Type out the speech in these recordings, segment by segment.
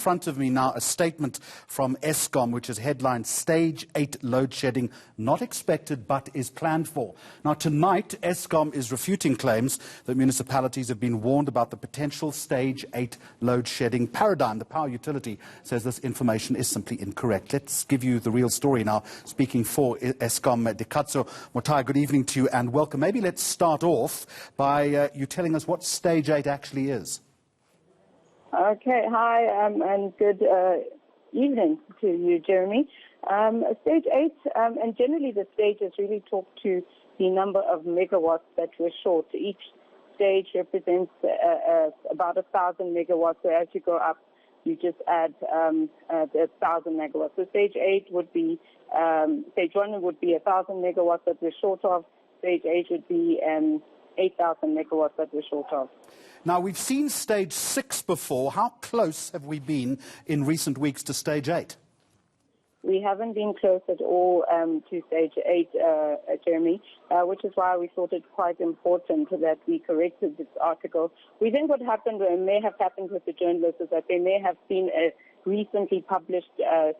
In front of me now a statement from Eskom which is headlined Stage 8 load shedding not expected but is planned for. Now tonight Eskom is refuting claims that municipalities have been warned about the potential Stage 8 load shedding paradigm. The power utility says this information is simply incorrect. Let's give you the real story now. Speaking for Eskom, Dekatso Motai, good evening to you and welcome. Maybe let's start off by you telling us what Stage 8 actually is. Okay, hi, and good evening to you, Jeremy. Stage 8, and generally the stages really talk to the number of megawatts that we're short. Each stage represents about 1,000 megawatts, so as you go up, you just add 1,000 megawatts. So stage 8 would be, stage 1 would be 1,000 megawatts that we're short of. Stage 8 would be 8,000 megawatts that we're short of. Now, we've seen Stage 6 before. How close have we been in recent weeks to Stage 8? We haven't been close at all to Stage 8, Jeremy, which is why we thought it quite important that we corrected this article. We think what happened, or may have happened with the journalists, is that they may have seen recently published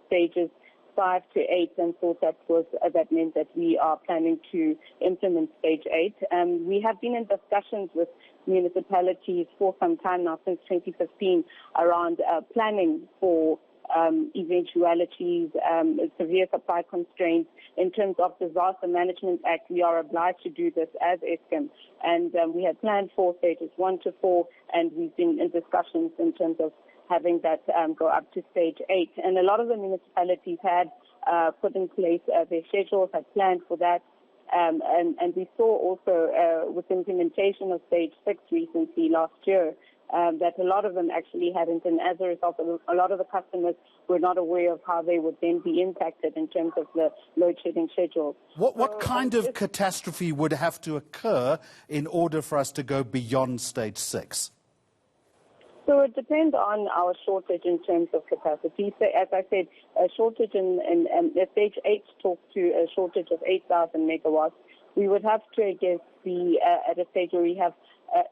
stages 5 to 8 and thought that meant that we are planning to implement Stage 8. We have been in discussions with municipalities for some time now, since 2015, around planning for eventualities, severe supply constraints. In terms of Disaster Management Act, we are obliged to do this as Eskom, and we had planned for stages 1 to 4, and we've been in discussions in terms of having that go up to Stage 8. And a lot of the municipalities had put in place their schedules, had planned for that. And we saw also with implementation of Stage 6 recently last year that a lot of them actually hadn't, and as a result, a lot of the customers were not aware of how they would then be impacted in terms of the load shedding schedule. What kind of catastrophe would have to occur in order for us to go beyond Stage 6? So it depends on our shortage in terms of capacity. So as I said, a shortage in Stage 8 talks to a shortage of 8,000 megawatts. We would have to, I guess, be at a stage where we have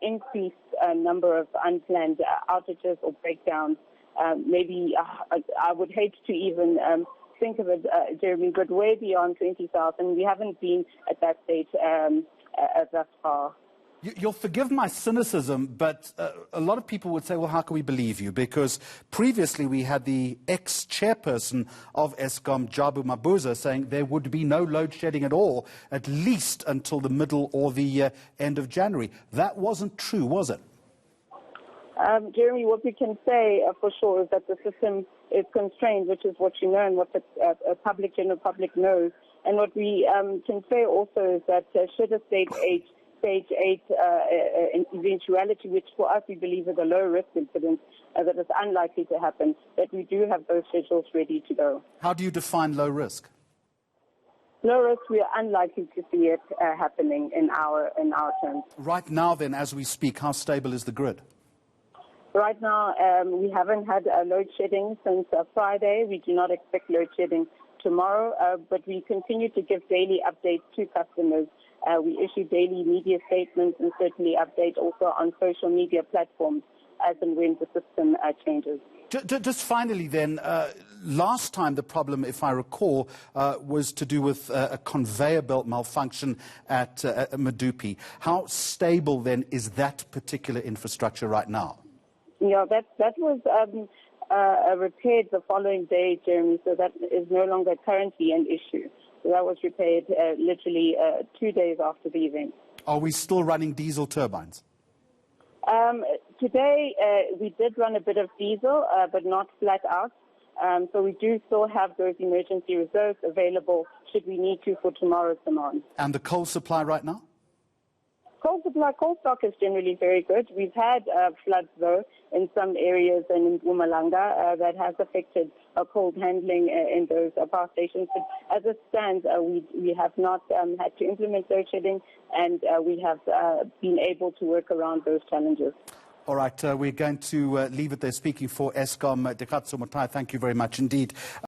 increased number of unplanned outages or breakdowns. Maybe I would hate to even think of it, Jeremy, but way beyond 20,000. We haven't been at that stage thus far. You'll forgive my cynicism, but a lot of people would say, well, how can we believe you? Because previously we had the ex-chairperson of Eskom, Jabu Mabuza, saying there would be no load shedding at all, at least until the middle or the end of January. That wasn't true, was it? Jeremy, what we can say for sure is that the system is constrained, which is what you know and what the general public knows. And what we can say also is that should a Stage 8 eventuality, which for us we believe is a low-risk incident, that is unlikely to happen, that we do have those schedules ready to go. How do you define low risk? Low risk, we are unlikely to see it happening in our terms. Right now, then, as we speak, how stable is the grid? Right now, we haven't had load shedding since Friday. We do not expect load shedding tomorrow, but we continue to give daily updates to customers. We issue daily media statements and certainly update also on social media platforms as and when the system changes. Just finally then, last time the problem, if I recall, was to do with a conveyor belt malfunction at Medupi. How stable then is that particular infrastructure right now? Yeah, that was repaired the following day, Jeremy, so that is no longer currently an issue. So that was repaired literally 2 days after the event. Are we still running diesel turbines? Today we did run a bit of diesel, but not flat out. So we do still have those emergency reserves available should we need to for tomorrow's demand. And the coal supply right now? Coal stock is generally very good. We've had floods, though, in some areas and in Mpumalanga that has affected coal handling in those power stations. But as it stands, we have not had to implement load shedding, and we have been able to work around those challenges. All right, we're going to leave it there. Speaking for Eskom, Dekatso Motai, thank you very much indeed.